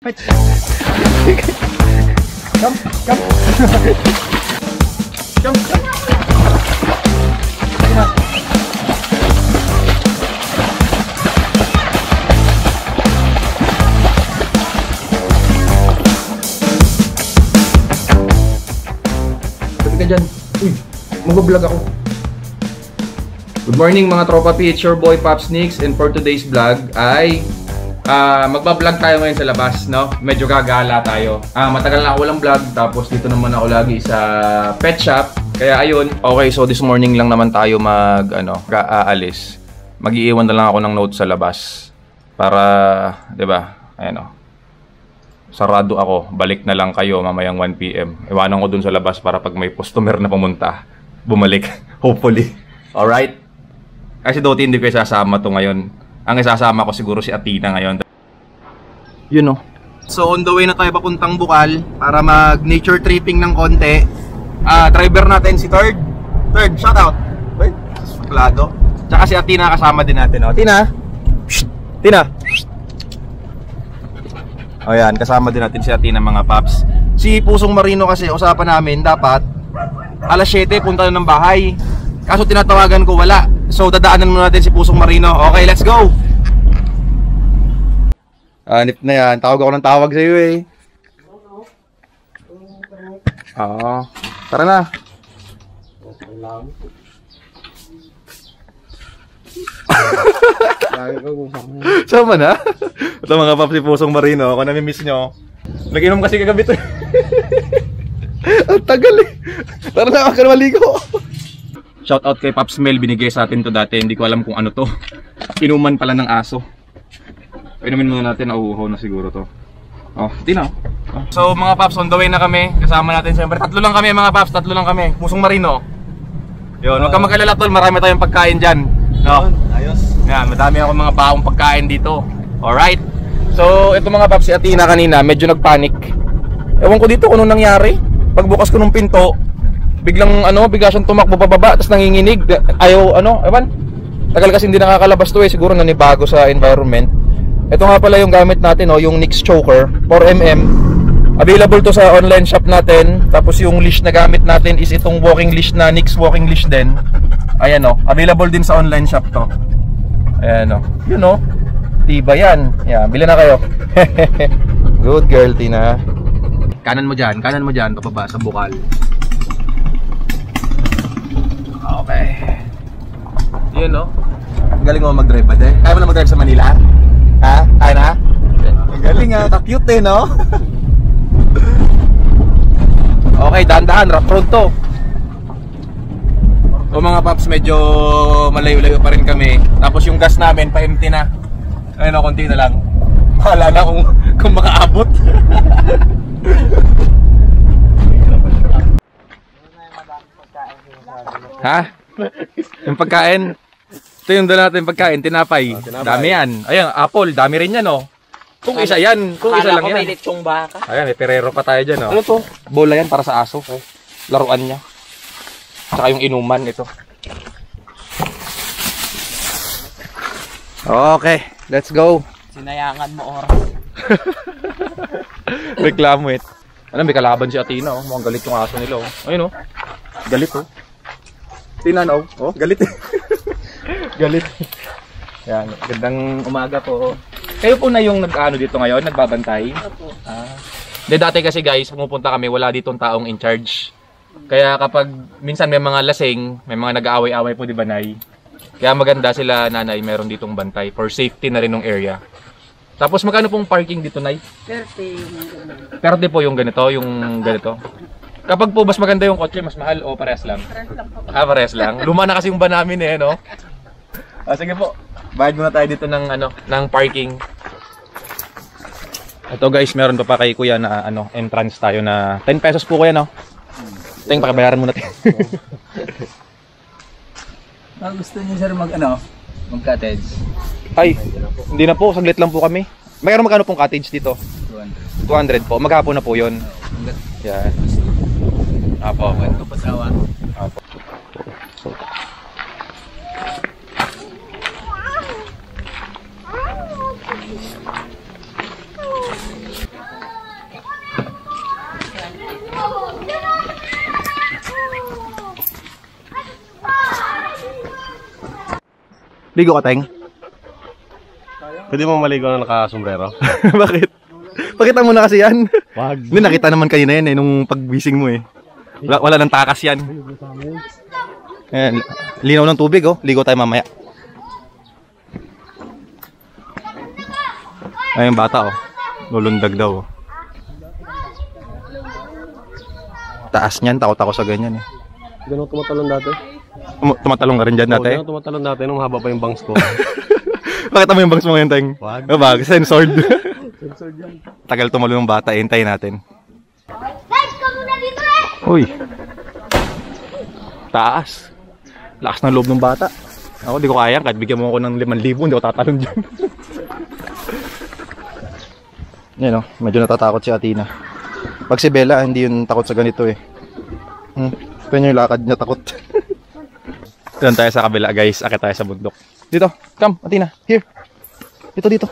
Come. Jump. Sabi ka dyan. Uy, mag-vlog ako. Good morning mga tropa P, it's your boy Pops Nix, and for today's vlog ay magbablog tayo ngayon sa labas, no? Medyo gagala tayo. Matagal na ako walang vlog, tapos dito naman ako lagi sa pet shop. Kaya ayun, okay, so this morning lang naman tayo aalis. Mag-iiwan na lang ako ng note sa labas para, 'di ba? Ayan oh. Sarado ako, balik na lang kayo mamayang 1 PM. Iwanan ko dun sa labas para pag may customer na pumunta, bumalik, hopefully. Alright? Kasi doti hindi ko isasama to ngayon. Ang isasama ko siguro si Athena ngayon. Yun oh. So on the way na tayo papuntang Bukal para mag-nature tripping ng konti. Driver natin si Third. Third, shout out. Wait, suplado. Tsaka si Athena kasama din natin, oh. Athena. Athena. O yan, kasama din natin si Athena mga paps. Si Pusong Marino kasi usapan namin dapat alas 7 punta na ng bahay. Kaso tinatawagan ko wala. So dadaanan muna natin si Pusong Marino. Okay, let's go. Anip na yan. Tawag ako ng tawag sa iyo eh. Oo. Tara na. Sama na? Ito mga paps, si Pusong Marino. Ako nami-miss nyo. Nag-inom kasi kagabi to. Ang tagal eh. Tara na, ako na maligo. Shoutout kay Pops Mel, binigay sa atin to dati, hindi ko alam kung ano to. Inuman pala ng aso. Inumin muna natin, nauuhaw na siguro to. Oh, hindi na. Oh. So mga Pops, on the way na kami. Kasama natin siyempre, tatlo lang kami mga Pops, tatlo lang kami. Pusong Marino. Yun, huwag kang mag-alala tol, marami tayong pagkain dyan. No? Ayos. Yan, madami ako mga baong pagkain dito. Alright? So, ito mga Pops, si Athena kanina, medyo nagpanic. Ewan ko dito kung anong nangyari. Pagbukas ko ng pinto, biglang bigla siyang tumakbo pababa, tapos nanginginig. Ayaw, ewan. Tagal kasi hindi nakakalabas to eh, siguro nanibago sa environment. Ito nga pala yung gamit natin, yung Nix Choker 4mm. Available to sa online shop natin. Tapos yung leash na gamit natin is itong walking leash na Nix walking leash din. Ayan available din sa online shop to. Ayan yun tiba yan. Yan, bili na kayo. Good girl, Tina. Kanan mo dyan, pababa sa Bukal. Okay. Yun galing mo mag-drive ba de? Kaya mo na mag-drive sa Manila? Ha? Kaya na? Ang galing ka-cute eh, no? Okay, dahan-dahan, rough road to. O mga Pops, medyo malayo-layo pa rin kami. Tapos yung gas namin, pa-empty na. Ayun konti na lang. Bahala na kung makaabot. Ha? Yung pagkain? Ito yung dala natin pagkain, tinapay. Dami yan. Ayan, apple, dami rin yan Kung isa yan, kung isa lang yan. May lechong baka. Ayan, may perero pa tayo dyan Ano to? Bola yan para sa aso. Laruan niya. Saka yung inuman ito. Okay, let's go. Sinayangan mo oras. Reklamo it. May kalaban si Athena mukhang galit yung aso nila Ayun galit Tina galit galit. Yan, gandang umaga po. Kayo po na yung nag-ano dito ngayon, nagbabantay? Opo. Dati kasi guys, pumupunta kami, wala ditong taong in charge. Kaya kapag minsan may mga lasing, may mga nag-aaway-away po, di ba Nay? Kaya maganda sila nanay, meron ditong bantay for safety na rin ng area. Tapos magkano pong parking dito, Nay? 30. 30 po yung ganito, Kapag po mas maganda yung kotse, mas mahal o parehas lang? Parehas lang po. Parehas lang. Luma na kasi yung ba namin sige po. Bayad muna tayo dito ng parking. Ito guys, meron pa kay Kuya na entrance tayo na 10 pesos po Kuya Teng, pakibayaran muna tayo. Gusto niyo sir mag-cottage? Ay, hindi na po, saglit lang po kami. Magkano pong cottage dito? 200 po. Maghapon na po 'yon. Yan. Apo. Ko pasawa. Apo. Ligo ka, Teng? Pwede mo maligo na naka-sombrero? Bakit? Pakita mo na kasi yan. Wag. Hindi, nakita naman kayo na yan eh, nung pagbising mo eh. Wala nang takas yan. Ayan, linaw ng tubig oh. Ligo tayo mamaya. Ay, yung bata oh. Lulundag daw oh. Taas niyan, takot ako sa ganyan eh. Ganun tumatalon dati. Tumatalong ka rin dyan dati? Oo, ganun tumatalon dati nung mahaba pa yung bangs ko. Pakita mo yung bangs mo ngayon, Teng. Wag. Wag, censored. Tagal tumalon ng bata, hintayin natin. Uy. Taas. Lakas ng loob ng bata. Ako di ko kaya, kahit bigyan mo ako ng 5,000, hindi ko tatalon dyan. Yan o, medyo natatakot si Athena. Pag si Bella, hindi yun takot sa ganito eh. Ito yung lakad niya, takot. Doon tayo sa kabila guys, akit tayo sa bundok. Dito, come Athena, here. Dito.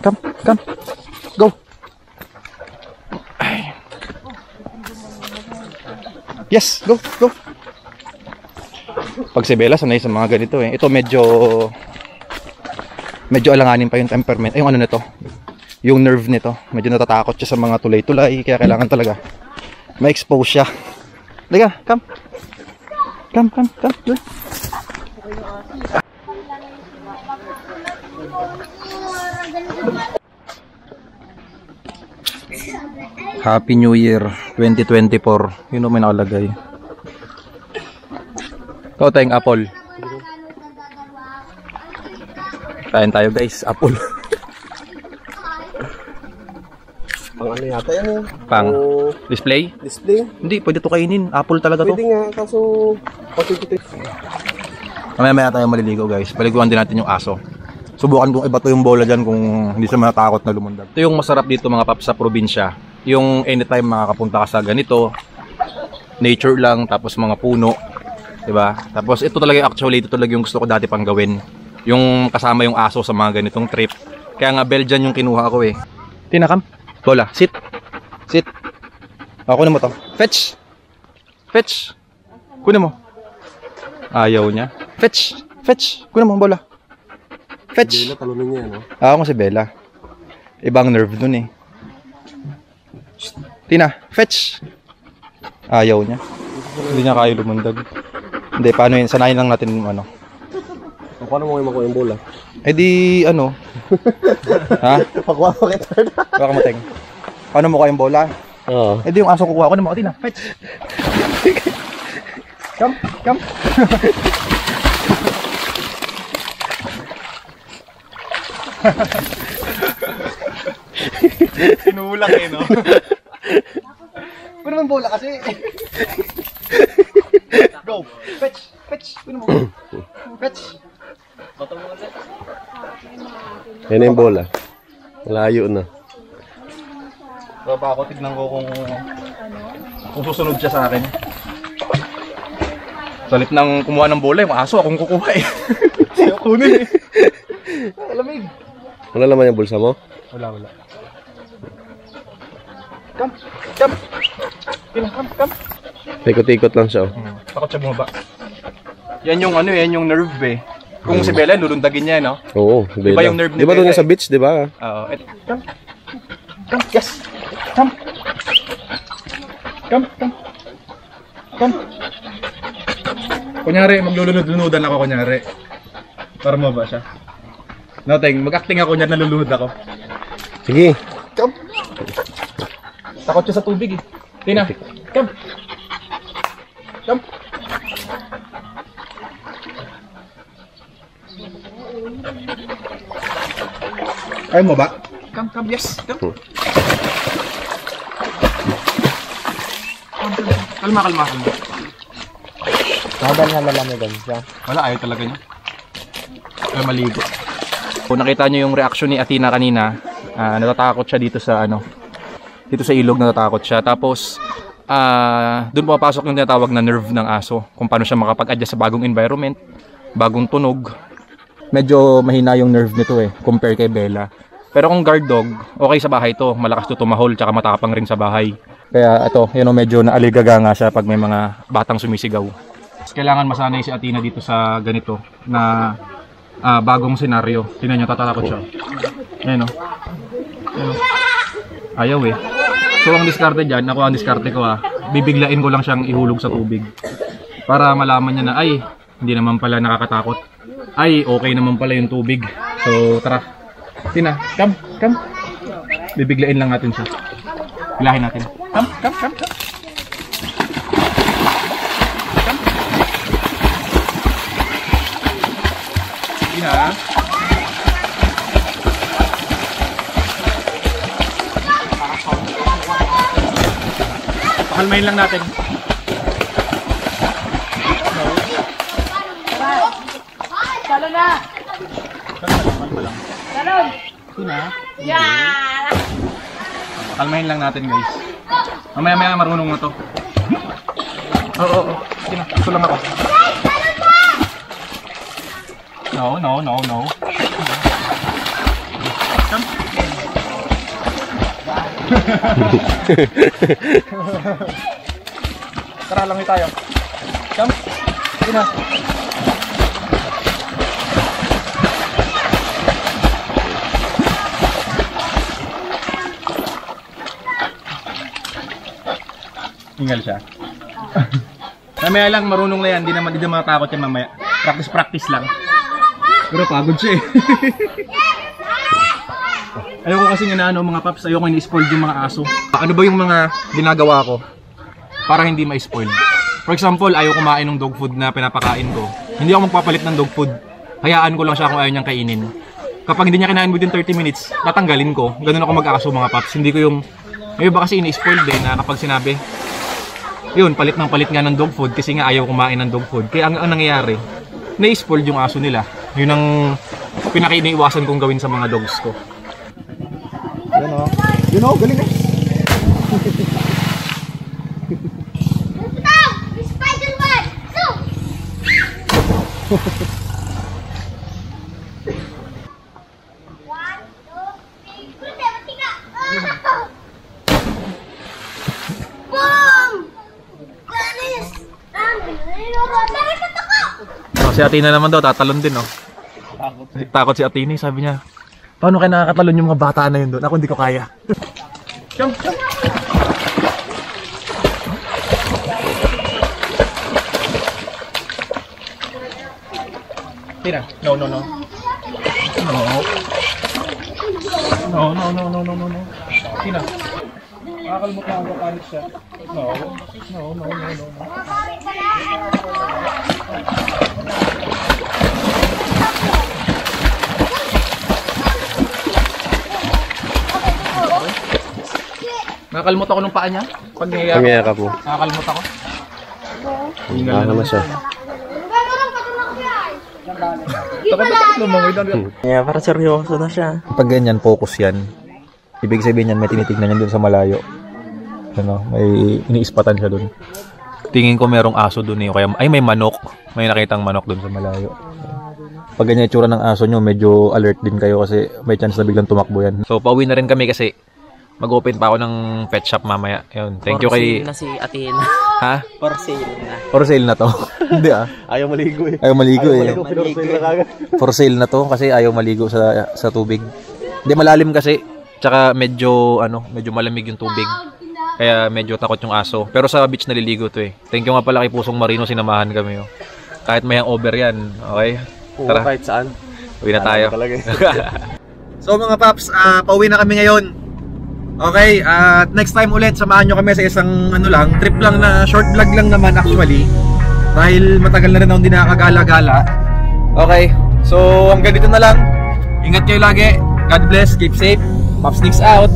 Come, go. Ay. Yes, go. Pag si Bella, sanay sa mga ganito eh. Ito medyo alanganin pa yung temperament. Ay, yung ano nito, yung nerve nito. Medyo natatakot siya sa mga tulay-tulay. Kaya kailangan talaga ma-expose siya. Liga, come. Good. Happy New Year 2024. Yun o may nakalagay. Ikaw tayong apple. Kain tayo guys, apple. Pang ano yata yan eh? Pang display? Display? Hindi, pwede to kainin. Apple talaga to. Pwede nga, kaso pagkikita. Mamaya tayo maliligo guys. Paliguan din natin yung aso. Subukan kong iba to yung bola dyan kung hindi siya matakot na lumundag. Ito yung masarap dito mga paps sa probinsya. Yung anytime makakapunta ka sa ganito, nature lang, tapos mga puno, diba? Tapos ito talaga actually, ito talaga yung gusto ko dati pang gawin. Yung kasama yung aso sa mga ganitong trip. Kaya nga Belgian yung kinuha ko eh. Tinakam. Bola, sit. Kunin mo to. Fetch. Kunin mo. Ayaw niya. Fetch. Kunin mo bola. Fetch. Bella, talunin niya, no? Ako si Bella. Ibang nerve dun eh. Tina, fetch. Ayaw niya. Hindi niya kaya lumundag. Hindi, paano yun? Sanayin lang natin yung ano. Paano mo kayo makuha yung bola? Eh di, ano? Ha? Pakuha mo kita. Baka mateng. Paano mo kaya yung bola? Oo. Eh di yung aso kukuha ko na mo. Tina, fetch. Come. Sinulak eh, no? Kunin mo yung bola kasi. Go. Fetch. Kunin mo. Fetch. Yan na yung bola. Malayo na. So pa ako, tignan ko kung susunod siya sa akin. Salit nang kumuha ng bola, yung aso akong kukuha eh. Siya kunin eh. Alamig. Wala naman yung bulsa mo? Wala. Come. Come. Tikot-tikot lang siya. Takot siya bumaba. Yan yung ano, yan yung nerve eh. Kung si Bella, lulundagin niya, no? Oo, Bella. Diba yung nerve ni Diba doon Bella sa beach, diba? Oo. Come. Yes. Come. Kunyari, maglulunod-lunudan ako kunyari. Para mo ba siya? No, Teng, mag-acting ako niyan, nalulunod ako. Sige. Come. Takot siya sa tubig eh. Tina, come. Ayaw mo ba? Come, yes. Come. Kalma. Habang nalalamigan siya. Wala, ayaw talaga niya. Ayaw maligo. Kung nakita niyo yung reaction ni Athena kanina, natatakot siya dito sa dito sa ilog, natatakot siya. Tapos doon pumapasok yung tinatawag na nerve ng aso, kung paano siya makapag-adjust sa bagong environment, bagong tunog. Medyo mahina yung nerve nito eh, compare kay Bella. Pero kung guard dog, okay sa bahay to, malakas to tumahol, tsaka matapang rin sa bahay. Kaya ito, medyo naaligaga nga siya pag may mga batang sumisigaw. Kailangan masanay si Athena dito sa ganito na bagong senaryo. Tingnan nyo, tatakot siya. Ayan o. Ayaw eh. So ang diskarte dyan, ako ang diskarte ko bibiglain ko lang siyang ihulog sa tubig. Para malaman niya na ay, hindi naman pala nakakatakot. Ay, okay naman pala yung tubig. So tara. Tina, come. Bibiglain lang natin siya. Hilahin natin. Come. Tina. Pakalmahin lang natin. Talon na! Talon! Tina. Yan! Pakalmahin lang natin guys. Mamaya marunong na to. Oo. Tina, ito lang ako. No. Come. Tara lang tayo. Come. Tina. Hingal siya. Mamaya lang, marunong na yan. Hindi naman matakot yan mamaya. Practice lang. Pero pagod siya eh. Ayoko kasi nga mga paps, ayoko ini-spoil yung mga aso. Ano ba yung mga ginagawa ko para hindi ma-spoil? For example, ayaw kumain ng dog food na pinapakain ko. Hindi ako magpapalit ng dog food. Hayaan ko lang siya kung ayaw niyang kainin. Kapag hindi niya kinain within 30 minutes, tatanggalin ko. Ganun ako mag-aso mga paps. Hindi ko yung... May iba kasi ini-spoil din na kapag sinabi, yun, palit nga ng dog food kasi nga ayaw kumain ng dog food. Kaya ang nangyayari, na-spoil yung aso nila. Yun ang pinaka-iniiwasan kong gawin sa mga dogs ko. Yun o, galing eh. Spider-Man! So! One, two, three, tiga! Boom! Ganis! Si Athena naman daw, tatalon din Takot si Athena, sabi niya. Paano kaya nakakatalon yung mga bata na yun doon? Ako hindi ko kaya. Jump! Tira. No. Tina. Nakakalmot na ako panik siya. No. Nakakalmot ako ng paa niya. Pag Nangyayakap mo. nakakalmot ako. Nakakama siya. Takot lumangoy doon. Yeah, para seryoso na siya. Pag ganyan, focus yan. Ibig sabihin yan, may tinitignan yan doon sa malayo. May iniispatan siya doon. Tingin ko merong aso doon eh. Kaya, ay, may manok. May nakitang manok doon sa malayo. Pag ganyan itsura ng aso nyo, medyo alert din kayo kasi may chance na biglang tumakbo yan. So, pauwi na rin kami kasi mag-open pa ako ng pet shop mamaya. Yun. Thank you kay... For sale na si Athena. Ha? For sale na. For sale na to? Hindi Ayaw maligo eh. Ayaw maligo eh. Maligo. For sale na to kasi ayaw maligo sa tubig. Hindi malalim kasi. Tsaka medyo malamig yung tubig. Kaya medyo takot yung aso. Pero sa beach naliligo to eh. Thank you nga pala kay Pusong Marino, sinamahan kami. Kahit may hangover yan. Okay? Tara. Kahit saan. Uwi na tayo. So mga paps, pauwi na kami ngayon. Okay, at next time ulit samahan nyo kami sa isang trip lang na short vlog lang naman actually. Dahil matagal na rin akong hindi nakakagala-gala. Okay, so hanggang dito na lang. Ingat kayo lagi. God bless, keep safe. Pops Nicks out.